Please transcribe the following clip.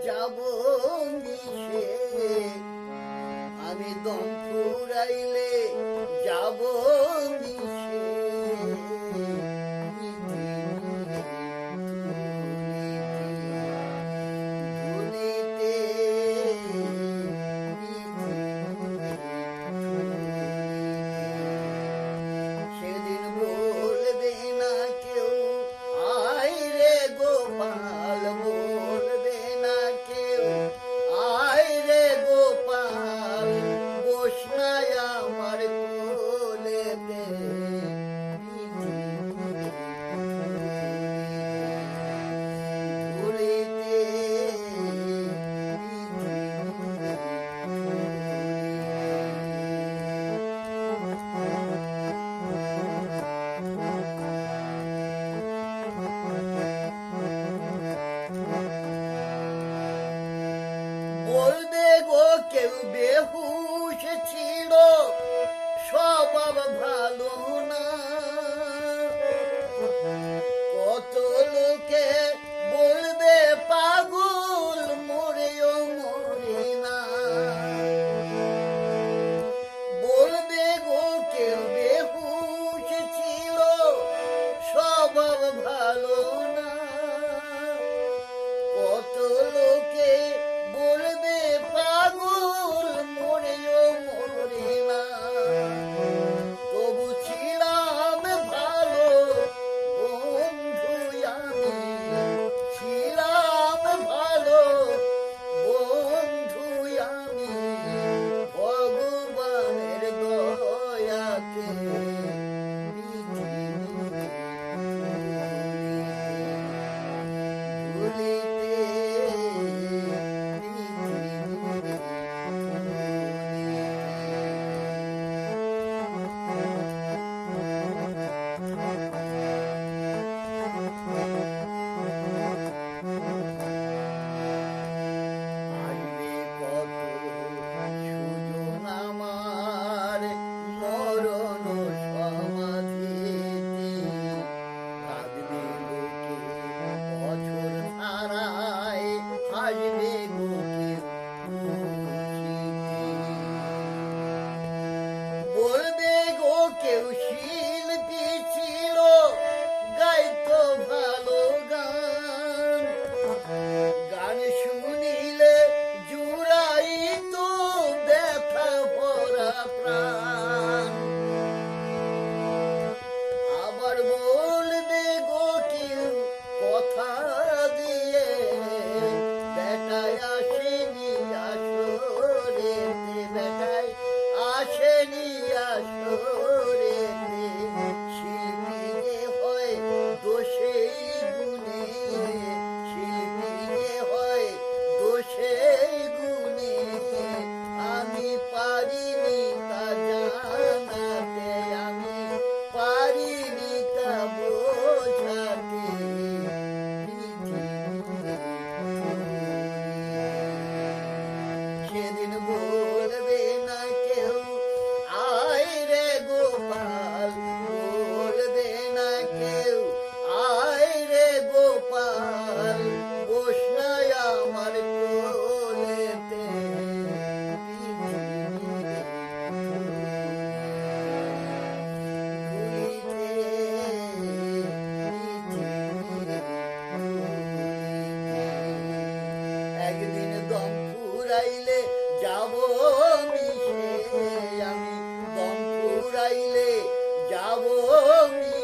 যাব মিশে, আমি দম ফুরাইলে যাব মিশে। সেদিন বলবে না কেউ আয় রে গোপাল, বলবে না কেউ আয় রে গোপাল, বস না আমার কোলেতে। বলবে গো কেউ বেহুশ ছিল, স্বভাব ভালো না। কত লোকে বলবে পাগল, মরেও মরে না। বলবে গো কেউ বেহুশ ছিল, স্বভাব ভালো না। কত লোকে বলবে পাগল, মরেও মরে না। তবু ছিলাম ভালো বন্ধু আমি, ছিলাম ভালো বন্ধু আমি, ভগবানের দয়াতে। বলবে গো কেউ শিল্পী ছিল, গাইতো ভালো গান। গান শুনিলে জুড়াইতো ব্যথা ভরা প্রাণ। আবার বলবে গো কেউ কথা দিয়ে, বেটায় আসেনি আসরেতে, বেটায় আসেনি আসরেতে। শিল্পী যে হয় দোষে গুণে, শিল্পী যে হয় দোষে গুণে। আমি পারিনি তা জানাতে, আমি পারিনি তা বোঝাতে। সেদিন বলবে না কেউ আয় রে গোপাল, বলবে না কেউ আয় রে গোপাল, বস না আমার কোলেতে। একদিন দম ফুরাইলে যাব মিশে, আমি দম ফুরাইলে যাব মিশে।